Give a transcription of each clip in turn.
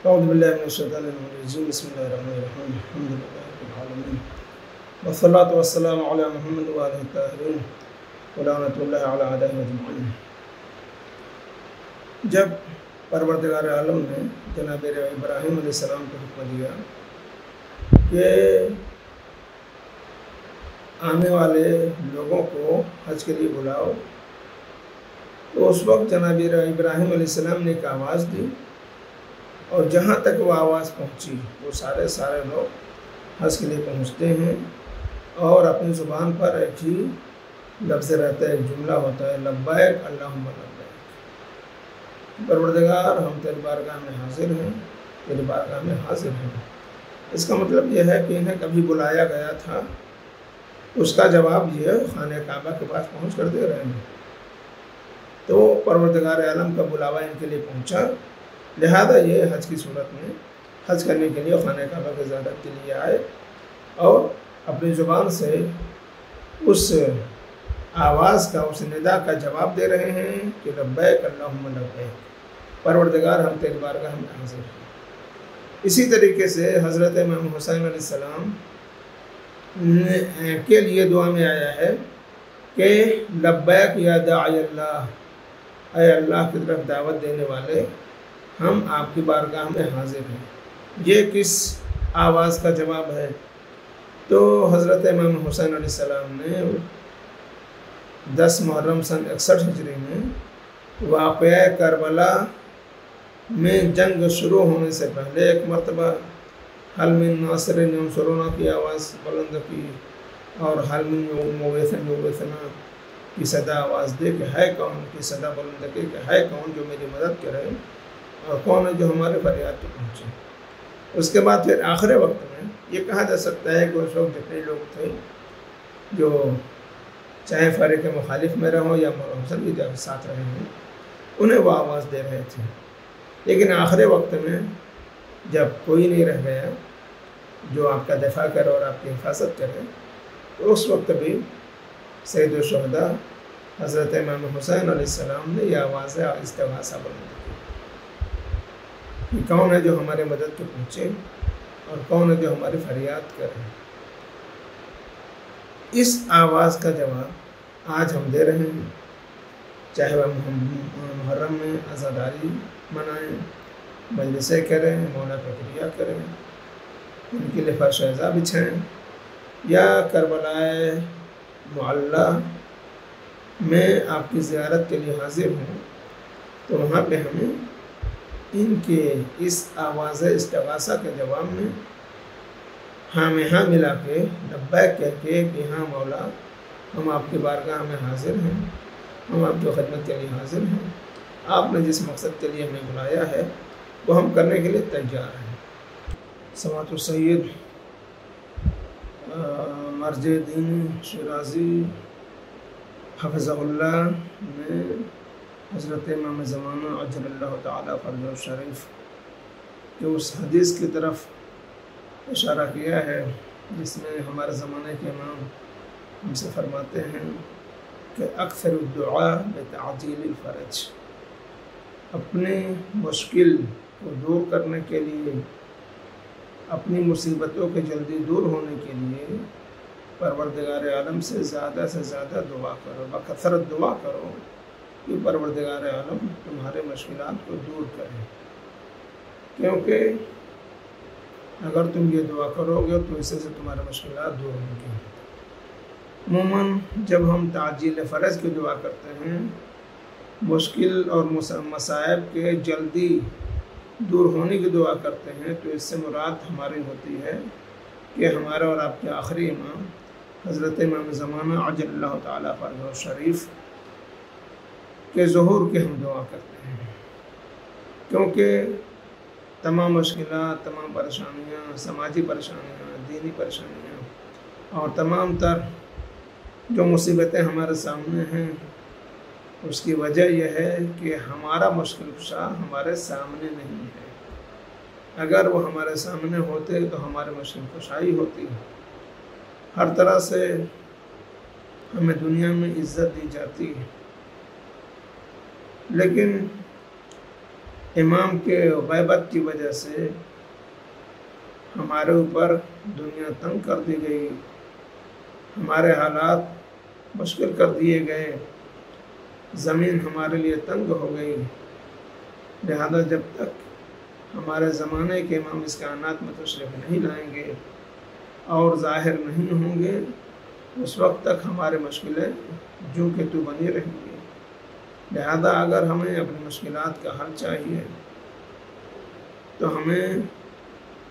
اعوذ باللہ من الشیطان الرجیم بسم اللہ الرحمن الرحیم الحمد للہ رب العالمین والصلاة والسلام علی محمد وآلہ الطاہرین ولعنۃ اللہ علی اعدائہ اجمعین۔ جب پروردگار عالم نے جناب ابراہیم علیہ السلام کو حکم دیا کہ آنے والے لوگوں کو حج کے لیے بلاؤ، تو اس وقت جناب ابراہیم علیہ السلام نے ایک آواز دی، اور جہاں تک وہ آواز پہنچی وہ سارے لوگ حج کے لیے پہنچتے ہیں، اور اپنی زبان پر ایک ہی لفظ رہتا ہے، ایک جملہ ہوتا ہے، لبیک اللہم لبیک، پروردگار ہم تیری بارگاہ میں حاضر ہیں، تیری بارگاہ میں حاضر ہیں۔ اس کا مطلب یہ ہے کہ انہیں کبھی بلایا گیا تھا، اس کا جواب یہ خانہ کعبہ کے پاس پہنچ کر دے رہے ہیں۔ تو پروردگار عالم کا بلاوا ان کے لیے پہنچا، لہذا یہ حج کی صورت میں حج کرنے کے لیے خانہ کعبہ کی زیارت کے لیے آئے، اور اپنی زبان سے اس آواز کا، اس ندا کا جواب دے رہے ہیں کہ لبیک اللہم لبیک، پروردگار ہم تیری بارگاہ میں حاضر ہیں۔ اسی طریقے سے حضرت امام حسین علیہ السلام کے لیے دعا میں آیا ہے کہ لبیک یا داعی اللہ، اے اللہ کی طرف دعوت دینے والے، ہم آپ کی بارگاہ میں حاضر ہیں۔ یہ کس آواز کا جواب ہے؟ تو حضرت امام حسین علیہ السلام نے 10 محرم سن 61 ہجری میں واقعہ کربلا میں جنگ شروع ہونے سے پہلے ایک مرتبہ حل من ناصر ینصرنا کی آواز بلند کی، اور حل من مغیث یغیثنا کی صدا آواز دے کہ ہے کون، کی صدا بلند کی کہ ہے کون جو میری مدد کرے، اور کون ہے جو ہمارے فریاد پہ پہنچے۔ اس کے بعد پھر آخر وقت میں یہ کہا جا سکتا ہے کہ اس وقت جتنے لوگ تھے جو چاہے فرق مخالف میں رہو یا حسن کی ساتھ رہے ہوں، انہیں وہ آواز دے رہے تھے۔ لیکن آخر وقت میں جب کوئی نہیں رہ گیا جو آپ کا دفاع کرے اور آپ کی حفاظت کرے، تو اس وقت بھی سید الشہداء حضرت امام حسین علیہ السلام نے یہ آواز استغاثہ بلند کی کہ کون ہے جو ہمارے مدد کے پہنچے، اور کون ہے جو ہماری فریاد کرے۔ اس آواز کا جواب آج ہم دے رہے ہیں، چاہے ہم محرم میں عزاداری منائیں، مجلسیں کریں، مولا کا کریا کریں، ان کے لیے فرش عزا بچھائیں، یا کربلائے معلیٰ میں آپ کی زیارت کے لیے حاضر ہوں، تو وہاں پہ ہمیں ان کے اس آواز استغاثہ کے جواب میں ہاں میں ہاں ملا کے لبیک کہہ کے کہ ہاں مولا ہم آپ کی بارگاہ میں حاضر ہیں، ہم آپ کی خدمت کے لیے حاضر ہیں، آپ نے جس مقصد کے لیے ہمیں بلایا ہے وہ ہم کرنے کے لیے تیار ہیں۔ سماعت السید مرجع دین شیرازی حفظہ اللہ نے حضرت امام زمانہ عجل اللہ تعالیٰ فرجہ الشریف کہ اس حدیث کی طرف اشارہ کیا ہے جس میں ہمارے زمانے کے امام ہم سے فرماتے ہیں کہ اکثر الدعاء بتعجیل الفرج، اپنے مشکل کو دور کرنے کے لیے، اپنی مصیبتوں کے جلدی دور ہونے کے لیے پروردگار عالم سے زیادہ دعا کرو، بکثرت دعا کرو کہ پروردگار عالم تمہارے مشکلات کو دور کرے، کیونکہ اگر تم یہ دعا کرو گے تو اس سے تمہارے مشکلات دور ہوں گے۔ عموماً جب ہم تعجیل فرض کی دعا کرتے ہیں، مشکل اور مصائب کے جلدی دور ہونے کی دعا کرتے ہیں، تو اس سے مراد ہماری ہوتی ہے کہ ہمارا اور آپ کے آخری امام حضرت امام زمانہ عجل اللہ تعالیٰ فرجہ الشریف کے ظہور کی ہم دعا کرتے ہیں، کیونکہ تمام مشکلات، تمام پریشانیاں، سماجی پریشانیاں، دینی پریشانیاں، اور تمام تر جو مصیبتیں ہمارے سامنے ہیں، اس کی وجہ یہ ہے کہ ہمارا مشکل کشا ہمارے سامنے نہیں ہے۔ اگر وہ ہمارے سامنے ہوتے تو ہمارے مشکل کشائی ہوتی، ہر طرح سے ہمیں دنیا میں عزت دی جاتی، لیکن امام کے غیبت کی وجہ سے ہمارے اوپر دنیا تنگ کر دی گئی، ہمارے حالات مشکل کر دیے گئے، زمین ہمارے لیے تنگ ہو گئی، لہذا جب تک ہمارے زمانے کے امام اس کائنات میں تشریف نہیں لائیں گے اور ظاہر نہیں ہوں گے، اس وقت تک ہمارے مشکلیں جو کہ تو بنی رہیں گی۔ لہذا اگر ہمیں اپنی مشکلات کا حل چاہیے تو ہمیں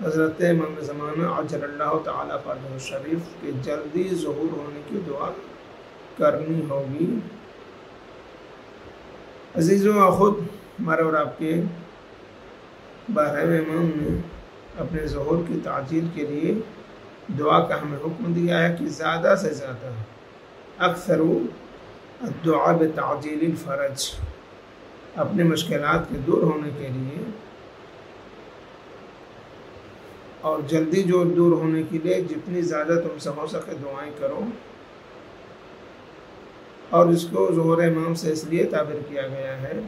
حضرت امام زمانہ عجل اللہ تعالیٰ فرجہ الشریف کے جلدی ظہور ہونے کی دعا کرنی ہوگی۔ عزیزوں، خود ہمارے اور آپ کے بارہویں امام نے اپنے ظہور کی تعجیل کے لیے دعا کا ہمیں حکم دیا ہے کہ زیادہ سے زیادہ اکثر الدعاء بتعجیل الفرج، اپنے مشکلات کے دور ہونے کے لیے اور جلدی جو دور ہونے کے لیے جتنی زیادہ تم سے ہو سکے دعائیں کرو۔ اور اس کو ظہور امام سے اس لیے تعبیر کیا گیا ہے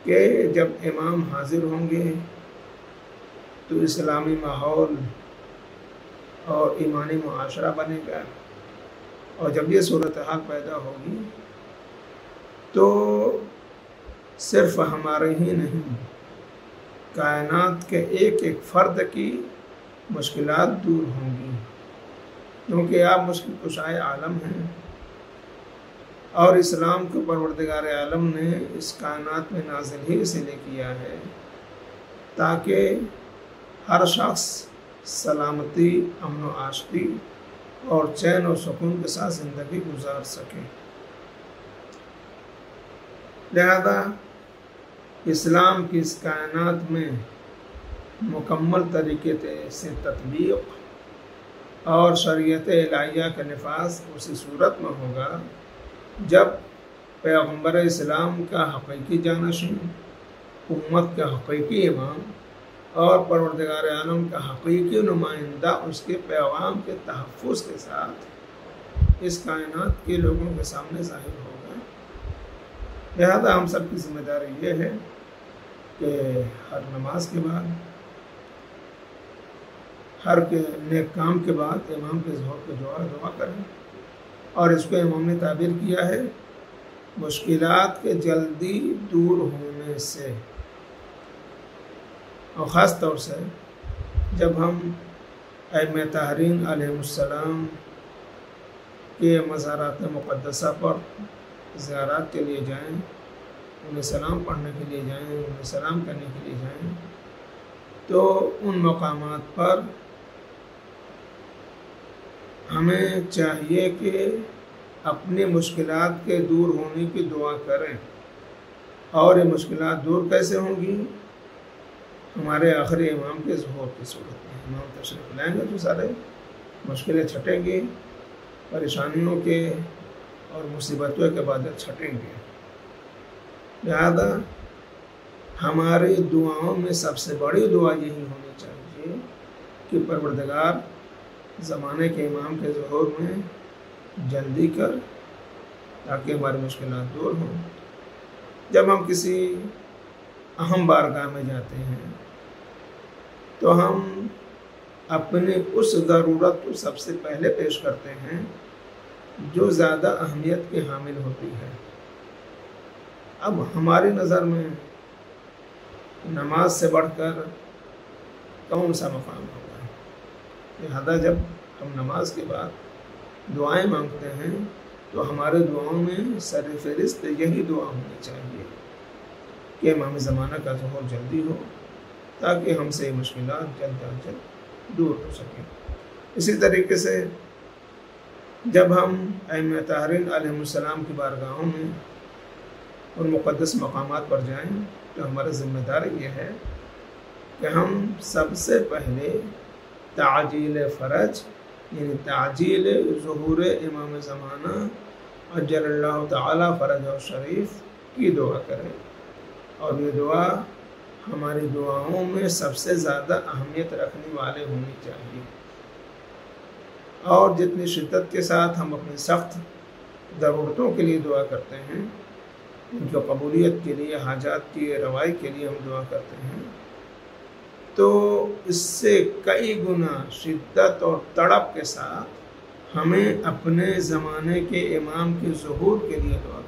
کہ جب امام حاضر ہوں گے تو اسلامی ماحول اور ایمانی معاشرہ بنے گا، اور جب یہ صورتحال پیدا ہوگی تو صرف ہمارے ہی نہیں، کائنات کے ایک ایک فرد کی مشکلات دور ہوں گی، کیونکہ آپ مشکل کشائے عالم ہیں اور اسلام کو پروردگار عالم نے اس کائنات میں نازل ہی اس لیے کیا ہے تاکہ ہر شخص سلامتی، امن و آشتی اور چین و سکون کے ساتھ زندگی گزار سکے۔ لہذا اسلام کی اس کائنات میں مکمل طریقے سے تطبیق اور شریعت الہیہ کا نفاذ اسی صورت میں ہوگا جب پیغمبر اسلام کا حقیقی جانشین، امت کا حقیقی امام اور پروردگار عالم کا حقیقی نمائندہ اس کے پیغام کے تحفظ کے ساتھ اس کائنات کے لوگوں کے سامنے ظاہر ہوگا۔ لہذا ہم سب کی ذمہ داری یہ ہے کہ ہر نماز کے بعد، ہر نیک کام کے بعد امام کے ظہور کی دعا کریں، اور اس کو امام نے تعبیر کیا ہے مشکلات کے جلدی دور ہونے سے، اور خاص طور سے جب ہم ائمہ طاہرین علیہ السلام کے مزارات مقدسہ پر زیارات کے لیے جائیں، انہیں سلام پڑھنے کے لیے جائیں، انہیں سلام کرنے کے لیے جائیں، تو ان مقامات پر ہمیں چاہیے کہ اپنی مشکلات کے دور ہونے کی دعا کریں۔ اور یہ مشکلات دور کیسے ہوں گی؟ ہمارے آخری امام کے ظہور کی صورت میں امام تشریف لائیں گے تو سارے مشکلیں چھٹیں گی، پریشانیوں کے اور مصیبتوں کے بادل چھٹیں گے۔ لہذا ہماری دعاؤں میں سب سے بڑی دعا یہی ہونی چاہیے کہ پروردگار زمانے کے امام کے ظہور میں جلدی کر تاکہ ہماری مشکلات دور ہوں۔ جب ہم کسی اہم بارگاہ میں جاتے ہیں تو ہم اپنی اس ضرورت کو سب سے پہلے پیش کرتے ہیں جو زیادہ اہمیت کی حامل ہوتی ہے۔ اب ہماری نظر میں نماز سے بڑھ کر کون سا مقام ہوگا؟ لہذا جب ہم نماز کے بعد دعائیں مانگتے ہیں تو ہمارے دعاؤں میں سر فہرست یہی دعا ہونی چاہیے کہ امام زمانہ کا ظہور جلدی ہو تاکہ ہم سے یہ مشکلات جلد از جلد دور ہو سکیں۔ اسی طریقے سے جب ہم ائمہ طاہرین علیہ السلام کی بارگاہوں میں ان مقدس مقامات پر جائیں تو ہمارا ذمہ داری یہ ہے کہ ہم سب سے پہلے تعجیل فرج یعنی تعجیل ظہور امام زمانہ عجل اللہ تعالیٰ فرجہ الشریف کی دعا کریں، اور یہ دعا ہماری دعاؤں میں سب سے زیادہ اہمیت رکھنے والے ہونی چاہیے۔ اور جتنی شدت کے ساتھ ہم اپنی سخت ضرورتوں کے لیے دعا کرتے ہیں ان کی قبولیت کے لیے، حاجات کی روائی کے لیے ہم دعا کرتے ہیں، تو اس سے کئی گنا شدت اور تڑپ کے ساتھ ہمیں اپنے زمانے کے امام کے ظہور کے لیے دعا